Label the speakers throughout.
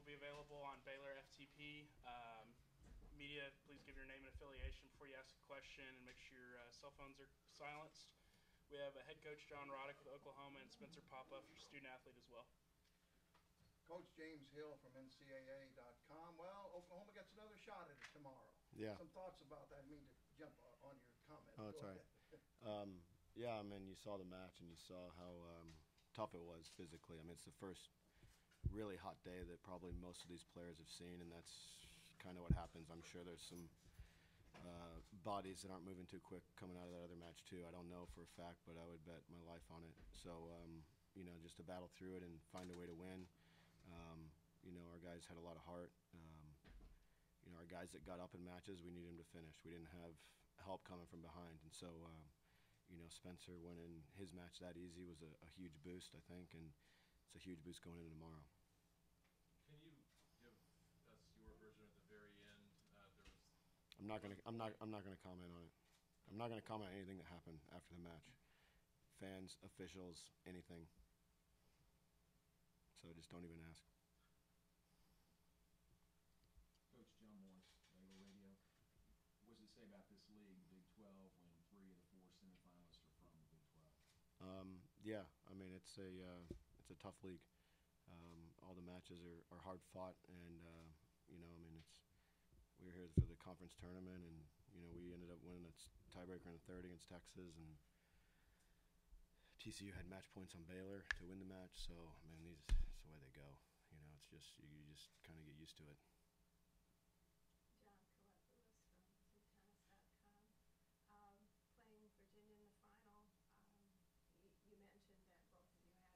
Speaker 1: be available on Baylor FTP. Media, please give your name and affiliation before you ask a question, and make sure your cell phones are silenced. We have a head coach, John Roddick with Oklahoma, and Spencer Papa, student athlete as well.
Speaker 2: Coach James Hill from NCAA.com. Well, Oklahoma gets another shot at it tomorrow.
Speaker 3: Yeah.
Speaker 2: Some thoughts about that? I mean to jump on your comment.
Speaker 3: Oh, that's all right. Yeah, I mean, you saw the match and you saw how tough it was physically. I mean, it's the first really hot day that probably most of these players have seen, and that's kind of what happens. I'm sure there's some bodies that aren't moving too quick coming out of that other match too. I don't know for a fact, but I would bet my life on it. So, you know, just to battle through it and find a way to win. You know, our guys had a lot of heart. You know, our guys that got up in matches, we needed them to finish. We didn't have help coming from behind. And so, you know, Spencer winning his match that easy was a huge boost, I think, and it's a huge boost going into tomorrow.
Speaker 4: Can you give us your version at the very end?
Speaker 3: I'm not gonna comment on it. I'm not gonna comment on anything that happened after the match. Fans, officials, anything. So just don't even ask.
Speaker 5: Coach John Morris, Baylor Radio. What does it say about this league, Big 12, when 3 of the 4 semifinalists are from the Big 12?
Speaker 3: Yeah, I mean it's a tough league. All the matches are hard fought, and you know, I mean we were here for the conference tournament, and you know we ended up winning a tiebreaker in the third against Texas, and TCU had match points on Baylor to win the match. So I mean, it's the way they go. You know, it's just you just kind of get used to it.
Speaker 6: Playing Virginia in the final, you mentioned that both of you had long,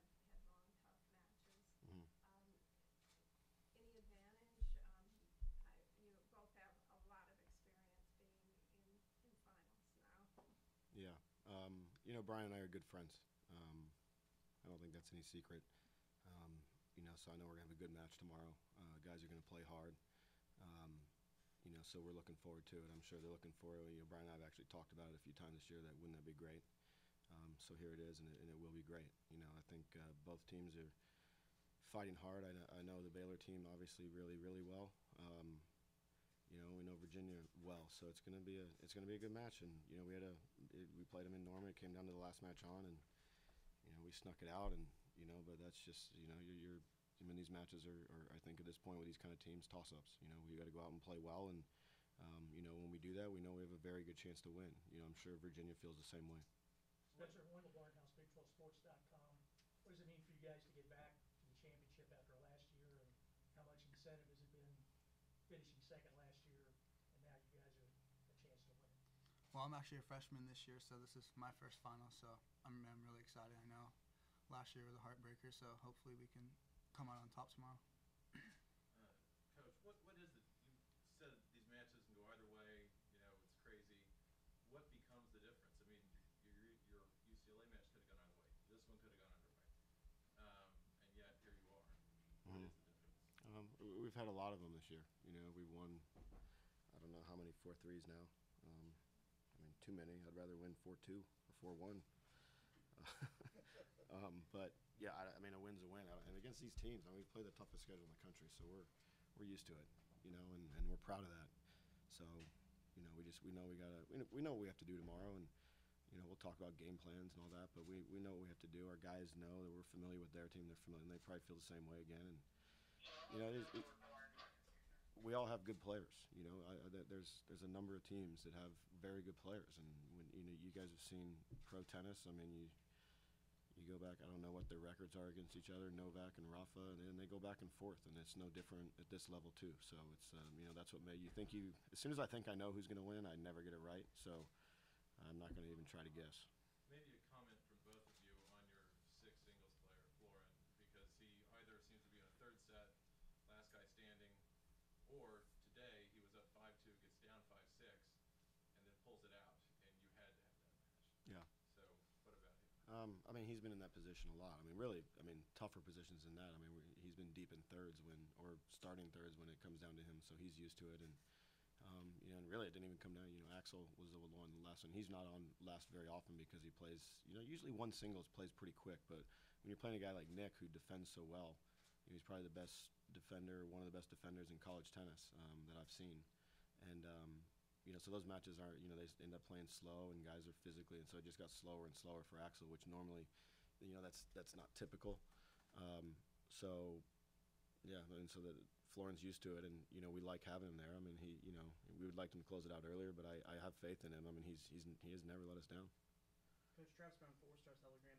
Speaker 6: tough matches.
Speaker 3: Mm-hmm.
Speaker 6: Any advantage? You both have a lot of experience being in finals now.
Speaker 3: Yeah. You know, Brian and I are good friends. I don't think that's any secret. You know, so I know we're going to have a good match tomorrow. Guys are going to play hard. You know, so we're looking forward to it. I'm sure they're looking forward. You know, Brian and I have actually talked about it a few times this year. Wouldn't that be great? So here it is, and it will be great. You know, I think both teams are fighting hard. I know the Baylor team obviously really, really well. You know, we know Virginia well, so it's going to be a good match. And you know, we played them in Norman. It came down to the last match on, and you know, we snuck it out. And you know, but that's just, you know, I mean, these matches are, I think, at this point with these kind of teams, toss-ups. You know, we got to go out and play well, and you know, when we do that, we know we have a very good chance to win. You know, I'm sure Virginia feels the same way.
Speaker 7: Spencer, Wendell Barnhouse, Big12Sports.com. What does it mean for you guys to get back to the championship after last year, and how much incentive has it been finishing second last year, and now you guys are a chance to win?
Speaker 8: Well, I'm actually a freshman this year, so this is my first final, so I'm really excited. I know last year was a heartbreaker, so hopefully we can come out on top tomorrow.
Speaker 4: Coach, what is it? You said these matches can go either way. You know, it's crazy. What becomes the difference? I mean, your UCLA match could have gone either way. This one could have gone either way. And yet here you are. What is the difference?
Speaker 3: We've had a lot of them this year. You know, we've won, I don't know how many 4-3s now. I mean, too many. I'd rather win 4-2 or 4-1. But yeah, I mean, a win's a win. And against these teams, I mean, we play the toughest schedule in the country, so we're used to it, you know, and we're proud of that. So, you know, we know we know what we have to do tomorrow, and you know, we'll talk about game plans and all that, but we know what we have to do. Our guys know that we're familiar with their team. They're familiar, and they probably feel the same way again. And you know, we all have good players. You know, there's a number of teams that have very good players, and when you know, you guys have seen pro tennis. I mean, you go back, I don't know what their records are against each other, Novak and Rafa, and they go back and forth, and it's no different at this level too. So it's you know, that's what made you think as soon as I think I know who's going to win, I never get it right. So I'm not going to even try to guess.
Speaker 4: Maybe a comment from both of you on your sixth singles player, Florin, because he either seems to be in a third set, last guy standing, or today he was up 5-2, gets down 5-6, and then pulls it out, and you had to have that match.
Speaker 3: Yeah.
Speaker 4: So what about him?
Speaker 3: I mean, he's been in that position a lot. I mean, really, tougher positions than that. I mean, he's been deep in thirds or starting thirds when it comes down to him, so he's used to it. And you know, and really, it didn't even come down. You know, Axel was the one on the last one. He's not on last very often because he plays. You know, usually one singles plays pretty quick, but when you're playing a guy like Nick who defends so well, you know, he's probably the best defender, one of the best defenders in college tennis that I've seen. And so those matches are, they end up playing slow, and guys are physically, and so it just got slower and slower for Axel, which normally, that's not typical. So, yeah, and so Florin's used to it, and we like having him there. I mean, we would like him to close it out earlier, but I have faith in him. I mean, he has never let us down.
Speaker 9: Coach Travis Brown, 4-star Telegram.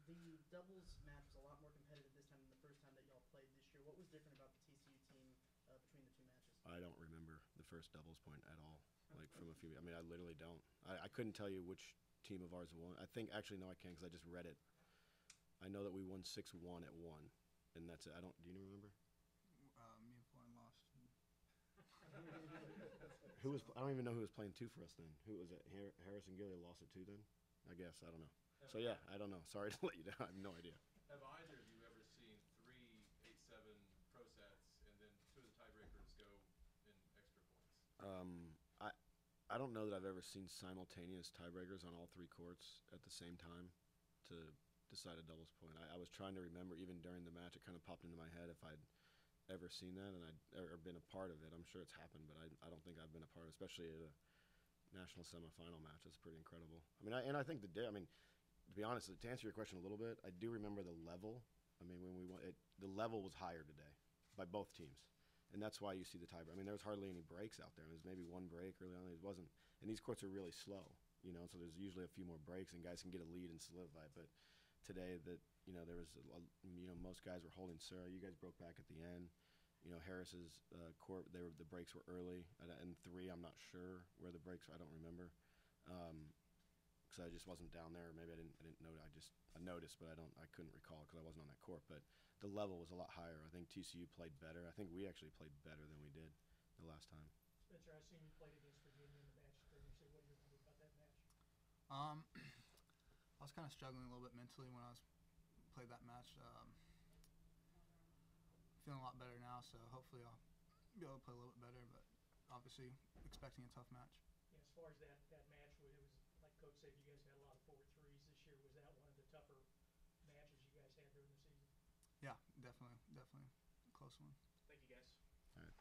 Speaker 9: The doubles match was a lot more competitive this time than the first time that y'all played this year. What was different about the TCU team between the two matches?
Speaker 3: I don't remember the first doubles point at all. I literally don't. I couldn't tell you which team of ours won. I think, actually, no, I can't, because I just read it. I know that we won 6-1 at one, and that's it. Do you remember?
Speaker 8: Me and Florin lost.
Speaker 3: I don't even know who was playing two for us then. Who was it? Harris and Gilly lost it too then? I guess. I don't know. So, yeah, I don't know. Sorry to let you down. I have no idea.
Speaker 4: Have either of you ever seen 3 8-7 pro sets and then 2 of the tiebreakers go in extra points?
Speaker 3: I don't know that I've ever seen simultaneous tiebreakers on all 3 courts at the same time to decide a doubles point. I was trying to remember, even during the match, it kind of popped into my head if I'd ever seen that or been a part of it. I'm sure it's happened, but I don't think I've been a part of it, especially at a national semifinal match. It's pretty incredible. I think to be honest, to answer your question a little bit, I do remember the level. When we won it, the level was higher today by both teams. And that's why you see the tiebreak. There was hardly any breaks out there. There was maybe one break early on. It wasn't. And these courts are really slow, so there's usually a few more breaks, and guys can get a lead and solidify. But today, there was, most guys were holding serve. You guys broke back at the end. Harris's court, the breaks were early. And 3, I'm not sure where the breaks were. I don't remember. Because I just wasn't down there. Maybe I didn't know. I noticed, but I couldn't recall because I wasn't on that court. But the level was a lot higher. I think TCU played better. I think we actually played better than we did the last time.
Speaker 7: Spencer, I seen you played against Virginia in the match previously. What do you remember about that match?
Speaker 8: I was kind of struggling a little bit mentally when I played that match. Feeling a lot better now, so hopefully I'll be able to play a little bit better. But obviously, expecting a tough match.
Speaker 7: Yeah, as far as that match, it was like Coach said, you guys had a lot of 4-3s this year. Was that one of the tougher matches you guys had during the season?
Speaker 8: Yeah, definitely a close one.
Speaker 1: Thank you, guys.
Speaker 3: All right.